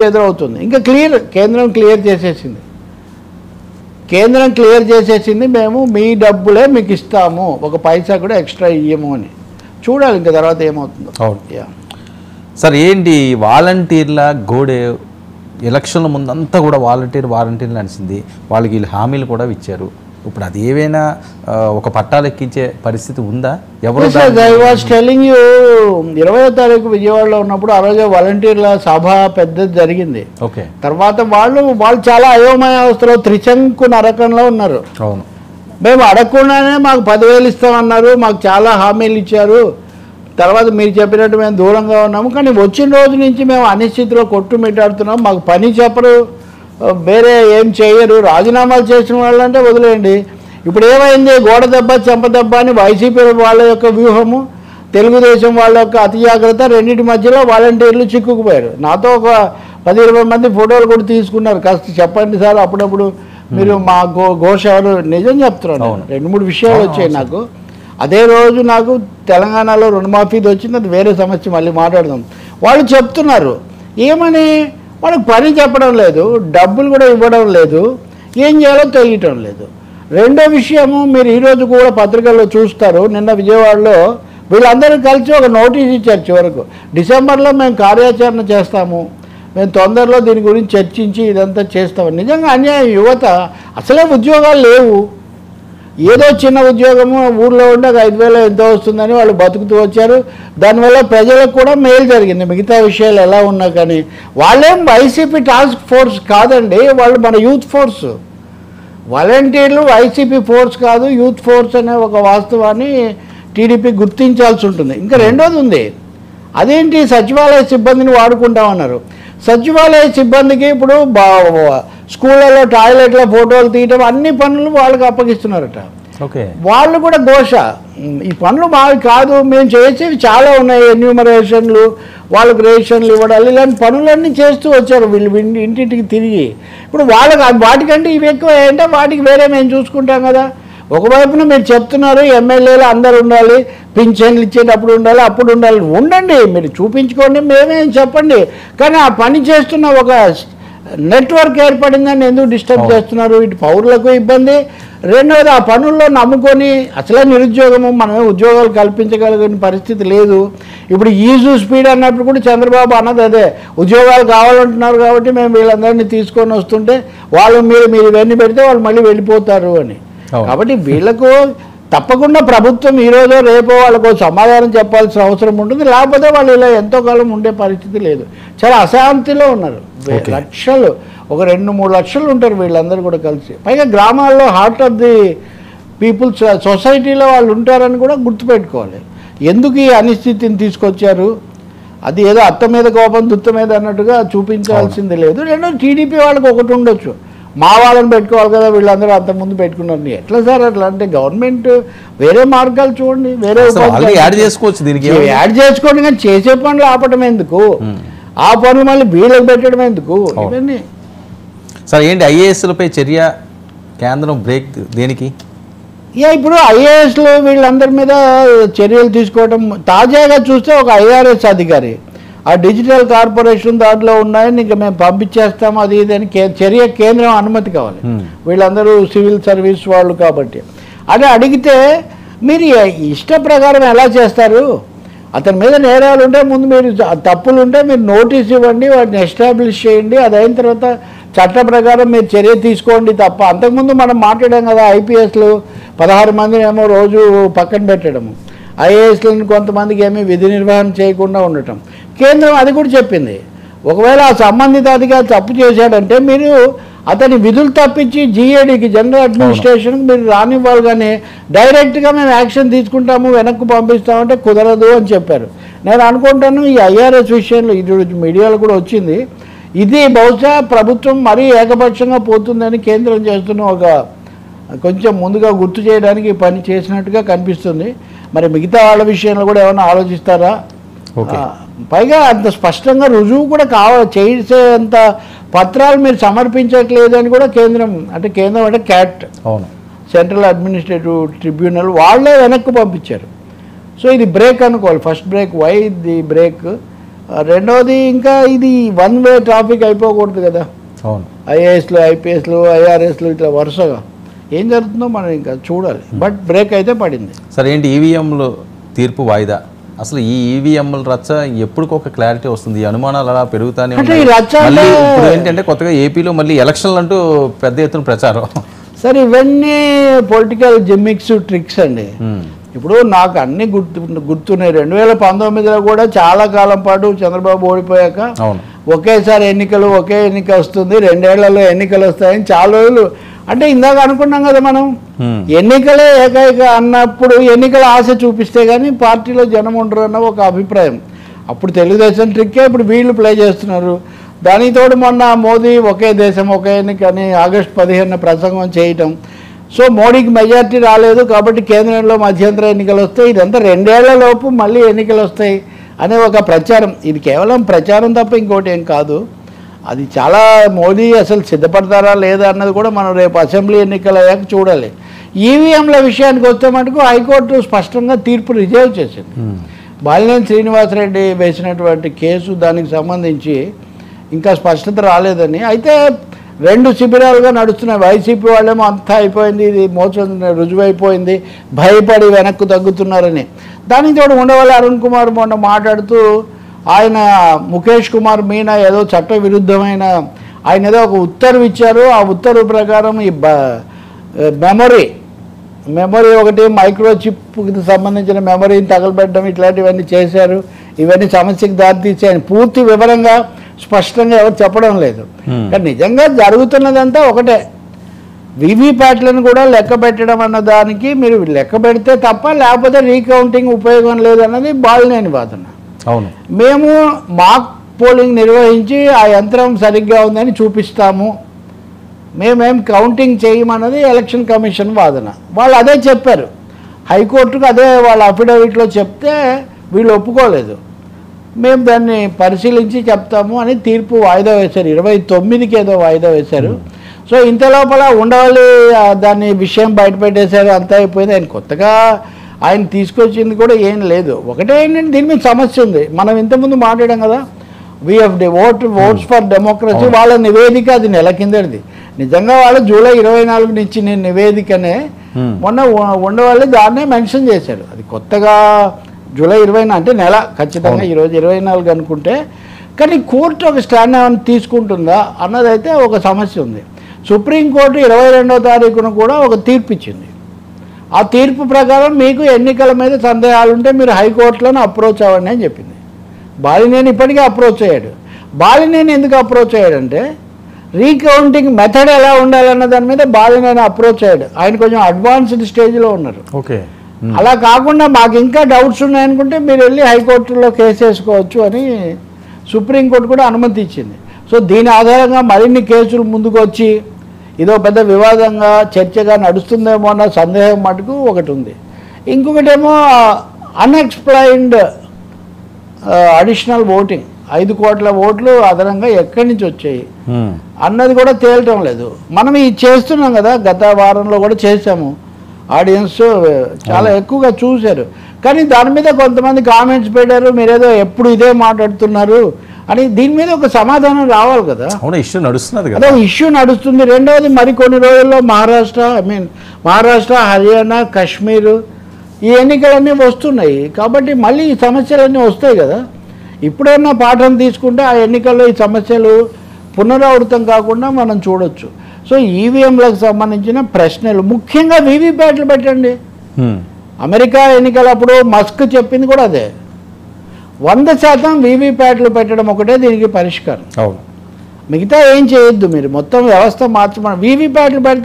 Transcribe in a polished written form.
ఎదురవుతుంది. ఇంకా కేంద్రం క్లియర్ చేసేసింది మేము మీ డబ్బులే మీకు ఇస్తాము, ఒక పైసా కూడా ఎక్స్ట్రా ఇయ్యము అని. చూడాలి ఇంకా తర్వాత ఏమవుతుందో. సార్ ఏంటి వాలంటీర్ల గోడే ఎలక్షన్ల ముందంతా కూడా వాలంటీర్లు అనిసింది, వాళ్ళకి వీళ్ళు హామీలు కూడా ఇచ్చారు. ఇప్పుడు అది ఏవైనా ఒక పట్టాలు ఎక్కించే పరిస్థితి ఉందా? ఎవరు ఐ వాజ్ టెల్లింగ్ యూ 20వ తారీఖు విజయవాడలో ఉన్నప్పుడు ఆ రోజు వాలంటీర్ల సభ పెద్దది జరిగింది. ఓకే. తర్వాత వాళ్ళు చాలా అయోమయ అవస్థలో త్రిశంకు నరకంలో ఉన్నారు. అవును. మేము అడగకుండానే మాకు 10,000 ఇస్తామన్నారు, మాకు చాలా హామీలు ఇచ్చారు, తర్వాత మీరు చెప్పినట్టు మేము దూరంగా ఉన్నాము, కానీ వచ్చిన రోజు నుంచి మేము అనిశ్చితిలో కొట్టుమిట్టాడుతున్నాం, మాకు పని చెప్పరు, వేరే ఏం చేయరు, రాజీనామాలు చేసిన వాళ్ళంటే వదిలేయండి. ఇప్పుడు ఏమైంది, గోడ దెబ్బ చెంప దెబ్బ అని వైసీపీ వాళ్ళ యొక్క వ్యూహము, తెలుగుదేశం వాళ్ళ యొక్క అతి జాగ్రత్త, రెండింటి మధ్యలో వాలంటీర్లు చిక్కుకుపోయారు. నాతో ఒక 10-20 మంది ఫోటోలు కూడా తీసుకున్నారు. కాస్త చెప్పండి సార్, అప్పుడప్పుడు మీరు మా ఘోష ఎవరు, నిజం చెప్తున్నాను. 2-3 విషయాలు వచ్చాయి నాకు. అదే రోజు నాకు తెలంగాణలో రుణమాఫీది వచ్చింది, అది వేరే సమస్య, మళ్ళీ మాట్లాడదాం. వాళ్ళు చెప్తున్నారు ఏమని, వాళ్ళకి పని చెప్పడం లేదు, డబ్బులు కూడా ఇవ్వడం లేదు, ఏం చేయాలో తెలియటం లేదు. రెండో విషయము, మీరు ఈరోజు కూడా పత్రికల్లో చూస్తారు, నిన్న విజయవాడలో వీళ్ళందరూ కలిసి ఒక నోటీస్ ఇచ్చారు చివరకు, డిసెంబర్లో మేము కార్యాచరణ చేస్తాము, మేము తొందరలో దీని గురించి చర్చించి ఇదంతా చేస్తాము. నిజంగా అన్యాయం. యువత అసలే ఉద్యోగాలు లేవు, ఏదో చిన్న ఉద్యోగము ఊళ్ళో ఉండే 5,000 ఎంతో వస్తుందని వాళ్ళు బతుకుతూ వచ్చారు. దానివల్ల ప్రజలకు కూడా మేలు జరిగింది, మిగతా విషయాలు ఎలా ఉన్నా కానీ. వాళ్ళేం వైసీపీ టాస్క్ ఫోర్స్ కాదండి, వాళ్ళు మన యూత్ ఫోర్స్. వాలంటీర్లు వైసీపీ ఫోర్స్ కాదు, యూత్ ఫోర్స్ అనే ఒక వాస్తవాన్ని టీడీపీ గుర్తించాల్సి ఉంటుంది. ఇంకా రెండోది ఉంది, అదేంటి, సచివాలయ సిబ్బందిని వాడుకుంటామన్నారు. సచివాలయ సిబ్బందికి ఇప్పుడు స్కూళ్ళలో టాయిలెట్ల ఫోటోలు తీయటం, అన్ని పనులు వాళ్ళకి అప్పగిస్తున్నారట. ఓకే. వాళ్ళు కూడా ఘోష, ఈ పనులు మావి కాదు, మేము చేసేవి చాలా ఉన్నాయి, ఎన్యూమరేషన్లు, వాళ్ళకి రేషన్లు ఇవ్వడాలు, ఇలాంటి పనులన్నీ చేస్తూ వచ్చారు వీళ్ళు ఇంటింటికి తిరిగి. ఇప్పుడు వాళ్ళకి వాటికంటే ఇవి ఎక్కువ అంటే వాటికి వేరే మేము చూసుకుంటాం కదా. ఒకవైపున మీరు చెప్తున్నారు ఎమ్మెల్యేలు అందరు ఉండాలి, పింఛన్లు ఇచ్చేటప్పుడు ఉండాలి, అప్పుడు ఉండాలి, ఉండండి, మీరు చూపించుకోండి, మేమేం చెప్పండి, కానీ ఆ పని చేస్తున్న ఒక నెట్వర్క్ ఏర్పడిందని ఎందుకు డిస్టర్బ్ చేస్తున్నారు? ఇటు పౌరులకు ఇబ్బంది, రెండవది ఆ పనుల్లో నమ్ముకొని అసలే నిరుద్యోగము, మనమే ఉద్యోగాలు కల్పించగలిగిన పరిస్థితి లేదు. ఇప్పుడు ఈజు స్పీడ్ అన్నప్పుడు కూడా చంద్రబాబు అన్నది అదే, ఉద్యోగాలు కావాలంటున్నారు కాబట్టి మేము వీళ్ళందరినీ తీసుకొని వస్తుంటే మీరు ఇవన్నీ పెడితే వాళ్ళు మళ్ళీ వెళ్ళిపోతారు అని. కాబట్టి వీళ్ళకు తప్పకుండా ప్రభుత్వం ఈరోజో రేపో వాళ్ళకు సమాధానం చెప్పాల్సిన అవసరం ఉంటుంది, లేకపోతే వాళ్ళు ఇలా ఎంతో కాలం ఉండే పరిస్థితి లేదు. చాలా అశాంతిలో ఉన్నారు. లక్షలు, ఒక 2-3 లక్షలు ఉంటారు వీళ్ళందరూ కూడా కలిసి. పైగా గ్రామాల్లో హార్ట్ ఆఫ్ ది పీపుల్స్ సొసైటీలో వాళ్ళు ఉంటారని కూడా గుర్తుపెట్టుకోవాలి. ఎందుకు ఈ అనిశ్చితిని తీసుకొచ్చారు, అది ఏదో అత్త మీద కోపం దుత్త మీద అన్నట్టుగా చూపించాల్సింది లేదు. రెండో టీడీపీ వాళ్ళకి ఒకటి ఉండొచ్చు, మా వాళ్ళని పెట్టుకోవాలి కదా, వీళ్ళందరూ అంతకుముందు పెట్టుకున్నారు. ఎట్లా సార్ అట్లా అంటే, గవర్నమెంట్ వేరే మార్గాలు చూడండి, వేరే యాడ్ చేసుకోవచ్చు, దీనికి యాడ్ చేసుకోండి, కానీ చేసే పనులు ఆపటం ఎందుకు, ఆ పనులు మళ్ళీ వీళ్ళకి పెట్టడం ఎందుకు, ఇవన్నీ. సార్ ఏంటి ఐఏఎస్లపై చర్య, కేంద్రం బ్రేక్ దేనికి? ఇప్పుడు ఐఏఎస్లు వీళ్ళందరి మీద చర్యలు తీసుకోవడం, తాజాగా చూస్తే ఒక ఐఆర్ఎస్ అధికారి ఆ డిజిటల్ కార్పొరేషన్ దాంట్లో ఉన్నాయని ఇంకా మేము పంపించేస్తాము అది ఇది అని చర్య కేంద్రం అనుమతి కావాలి, వీళ్ళందరూ సివిల్ సర్వీస్ వాళ్ళు కాబట్టి. అదే అడిగితే మీరు ఇష్ట ప్రకారం ఎలా చేస్తారు, అతని మీద నేరాలు ఉంటే ముందు మీరు తప్పులు ఉంటే మీరు నోటీస్ ఇవ్వండి, వాటిని ఎస్టాబ్లిష్ చేయండి, అది అయిన తర్వాత చట్ట ప్రకారం మీరు చర్య తీసుకోండి తప్ప. అంతకుముందు మనం మాట్లాడాం కదా, ఐపీఎస్లు 16 మందిని ఏమో రోజు పక్కన పెట్టడము, ఐఏఎస్లను కొంతమందికి ఏమీ విధి నిర్వహణ చేయకుండా ఉండటం. కేంద్రం అది కూడా చెప్పింది, ఒకవేళ ఆ సంబంధిత అధికారి తప్పు చేశాడంటే మీరు అతని విధులు తప్పించి జీఏడీకి, జనరల్ అడ్మినిస్ట్రేషన్కి మీరు రానివ్వాలి, కానీ డైరెక్ట్గా మేము యాక్షన్ తీసుకుంటాము వెనక్కు పంపిస్తామంటే కుదరదు అని చెప్పారు. నేను అనుకుంటాను ఈ ఐఆర్ఎస్ విషయంలో ఇది మీడియాలో కూడా వచ్చింది, ఇది బహుశా ప్రభుత్వం మరీ ఏకపక్షంగా పోతుందని కేంద్రం చేస్తున్న ఒక కొంచెం ముందుగా గుర్తు చేయడానికి పని చేసినట్టుగా కనిపిస్తుంది. మరి మిగతా వాళ్ళ విషయంలో కూడా ఏమైనా ఆలోచిస్తారా? పైగా అంత స్పష్టంగా రుజువు కూడా చేసేంత పత్రాలు మీరు సమర్పించట్లేదు అని కూడా కేంద్రం అంటే క్యాట్, అవును, సెంట్రల్ అడ్మినిస్ట్రేటివ్ ట్రిబ్యునల్ వాళ్ళే వెనక్కి పంపించారు. సో ఇది బ్రేక్ అనుకోవాలి, first break. Why the break? రెండవది ఇంకా ఇది వన్ వే ట్రాఫిక్ అయిపోకూడదు కదా. అవును. ఐఏఎస్లు, ఐపీఎస్లు, ఐఆర్ఎస్లు ఇట్లా వరుసగా ఏం జరుగుతుందో మనం ఇంకా చూడాలి. బట్ బ్రేక్ అయితే పడింది. సరే, ఏంటి ఈవీఎంలు తీర్పు వాయిదా? అసలు ఈ ఈవీఎంల రచ్చ ఎప్పటికొక క్లారిటీ వస్తుంది? ఈ అనుమానాలు అలా పెరుగుతానే అంటే ఈ రచ్చ మళ్ళీ ఇప్పుడు ఏంటంటే కొత్తగా ఏపీలో మళ్ళీ ఎలక్షన్లు అంటూ పెద్ద ఎత్తున ప్రచారం. సరే, ఇవన్నీ పొలిటికల్ జిమ్మిక్స్, ట్రిక్స్ అండి. ఇప్పుడు నాకు అన్ని గుర్తున్నాయి. 2019లో కూడా చాలా కాలం పాటు చంద్రబాబు ఓడిపోయాక ఒకేసారి ఎన్నికలు, ఒకే ఎన్నిక వస్తుంది, 2 ఏళ్లలో ఎన్నికలు వస్తాయని చాలా రోజులు, అంటే ఇందాక అనుకున్నాం కదా మనం, ఎన్నికలే ఏకైక అన్నప్పుడు ఎన్నికల ఆశ చూపిస్తే కానీ పార్టీలో జనం ఉండరు అన్న ఒక అభిప్రాయం. అప్పుడు తెలుగుదేశం ట్రిక్కే ఇప్పుడు వీళ్ళు ప్లే చేస్తున్నారు. దానికి తోడు మొన్న మోదీ ఒకే దేశం ఒకే ఎన్నిక అని ఆగస్టు 15 ప్రసంగం చేయటం. సో మోడీకి మెజార్టీ రాలేదు కాబట్టి కేంద్రంలో మధ్యంతర ఎన్నికలు వస్తాయి, ఇదంతా 2 ఏళ్లలోపు మళ్ళీ ఎన్నికలు వస్తాయి అనే ఒక ప్రచారం. ఇది కేవలం ప్రచారం తప్ప ఇంకోటి ఏం కాదు. అది చాలా మోదీ అసలు సిద్ధపడతారా లేదా అన్నది కూడా మనం రేపు అసెంబ్లీ ఎన్నికలు అయ్యాక చూడాలి. ఈవీఎంల విషయానికి వస్తే మటుకు హైకోర్టు స్పష్టంగా తీర్పు రిజర్వ్ చేసింది. బాలినేని శ్రీనివాసరెడ్డి వేసినటువంటి కేసు దానికి సంబంధించి ఇంకా స్పష్టత రాలేదని. అయితే 2 శిబిరాలుగా నడుస్తున్నాయి. వైసీపీ వాళ్ళేమో అంతా అయిపోయింది, ఇది మోసం రుజువైపోయింది, భయపడి వెనక్కు తగ్గుతున్నారని. దానికి తోడు ఉండవల్లి అరుణ్ కుమార్ మొన్న మాట్లాడుతూ ఆయన ముఖేష్ కుమార్ మీనా ఏదో చట్ట విరుద్ధమైన ఆయన ఏదో ఒక ఉత్తర్వు ఇచ్చారు, ఆ ఉత్తర్వు ప్రకారం ఈ మెమొరీ ఒకటి మైక్రోచిప్కి సంబంధించిన మెమొరీని తగలబెట్టడం ఇట్లాంటివన్నీ చేశారు, ఇవన్నీ సమస్యకు దారితీసి ఆయన పూర్తి వివరంగా స్పష్టంగా ఎవరు చెప్పడం లేదు. కానీ నిజంగా జరుగుతున్నదంతా ఒకటే, వీవీప్యాట్లను కూడా లెక్క పెట్టడం అన్న దానికి మీరు లెక్క పెడితే తప్ప లేకపోతే రీకౌంటింగ్ ఉపయోగం లేదన్నది బాలినేని వాదన. అవును, మేము మాక్ పోలింగ్ నిర్వహించి ఆ యంత్రం సరిగ్గా ఉందని చూపిస్తాము, మేమేం కౌంటింగ్ చేయమన్నది ఎలక్షన్ కమిషన్ వాదన. వాళ్ళు అదే చెప్పారు హైకోర్టుకు, అదే వాళ్ళ అఫిడవిట్లో చెప్తే వీళ్ళు ఒప్పుకోలేదు. మేము దాన్ని పరిశీలించి చెప్తాము అని తీర్పు వాయిదా వేశారు, 29కి ఏదో వాయిదా వేశారు. సో ఇంత లోపల ఉండవల్లి దాన్ని విషయం బయటపెట్టేశారు, అంతా అయిపోయింది. ఆయన కొత్తగా ఆయన తీసుకొచ్చింది కూడా ఏం లేదు. ఒకటే ఏంటంటే దీని మీద సమస్య ఉంది. మనం ఇంతకుముందు మాట్లాడాం కదా, వీఎఫ్డి ఓట్స్ ఫర్ డెమోక్రసీ, వాళ్ళ నివేదిక అది నెల కిందది. నిజంగా వాళ్ళు జూలై 24 నుంచి నేను నివేదికనే మొన్న ఉండవల్లి దాన్నే మెన్షన్ చేశాడు. అది కొత్తగా జూలై 20 అంటే నెల ఖచ్చితంగా, ఈరోజు 24 అనుకుంటే. కానీ కోర్టు ఒక స్టాండ్ ఏమైనా తీసుకుంటుందా అన్నదైతే ఒక సమస్య ఉంది. సుప్రీంకోర్టు 22వ తారీఖున కూడా ఒక తీర్పు ఇచ్చింది. ఆ తీర్పు ప్రకారం మీకు ఎన్నికల మీద సందేహాలుంటే మీరు హైకోర్టులను అప్రోచ్ అవ్వండి అని చెప్పింది. బాలినేని ఇప్పటికే అప్రోచ్ అయ్యాడు. బాలినేని ఎందుకు అప్రోచ్ అయ్యాడంటే రీకౌంటింగ్ మెథడ్ ఎలా ఉండాలన్న దాని మీద బాలినేని అప్రోచ్ అయ్యాడు. ఆయన కొంచెం అడ్వాన్స్డ్ స్టేజ్లో ఉన్నారు. ఓకే, అలా కాకుండా మాకు ఇంకా డౌట్స్ ఉన్నాయనుకుంటే మీరు వెళ్ళి హైకోర్టులో కేసు వేసుకోవచ్చు అని సుప్రీంకోర్టు కూడా అనుమతి ఇచ్చింది. సో దీని ఆధారంగా మరిన్ని కేసులు ముందుకు వచ్చి ఇదో పెద్ద వివాదంగా చర్చగా నడుస్తుందేమో అన్న సందేహం మటుకు ఒకటి ఉంది. ఇంకొకటేమో అన్ఎక్స్ప్లెయిన్డ్ అడిషనల్ ఓటింగ్, 5 కోట్ల ఓట్లు అదనంగా ఎక్కడి నుంచి వచ్చాయి అన్నది కూడా తేలటం లేదు. మనం ఇది చేస్తున్నాం కదా, గత వారంలో కూడా చేసాము, ఆడియన్స్ చాలా ఎక్కువగా చూశారు. కానీ దాని మీద కొంతమంది కామెంట్స్ పెట్టారు, మీరేదో ఎప్పుడు ఇదే మాట్లాడుతున్నారు అని. దీని మీద ఒక సమాధానం రావాలి కదా. ఇష్యూ నడుస్తున్నది కదా, అదే ఇష్యూ నడుస్తుంది. రెండవది మరికొన్ని రోజుల్లో మహారాష్ట్ర, హర్యానా, కాశ్మీర్ ఈ ఎన్నికలన్నీ వస్తున్నాయి కాబట్టి మళ్ళీ ఈ సమస్యలన్నీ వస్తాయి కదా. ఇప్పుడైనా పాఠం తీసుకుంటే ఆ ఎన్నికల్లో ఈ సమస్యలు పునరావృతం కాకుండా మనం చూడొచ్చు. సో ఈవీఎంలకు సంబంధించిన ప్రశ్నలు, ముఖ్యంగా వీవీప్యాట్లు పెట్టండి. అమెరికా ఎన్నికలప్పుడు మస్క్ చెప్పింది కూడా అదే, 100% వీవీప్యాట్లు పెట్టడం ఒకటే దీనికి పరిష్కారం. అవును, మిగతా ఏం చేయొద్దు, మీరు మొత్తం వ్యవస్థ మార్చమని. వీవీప్యాట్లు పెడితే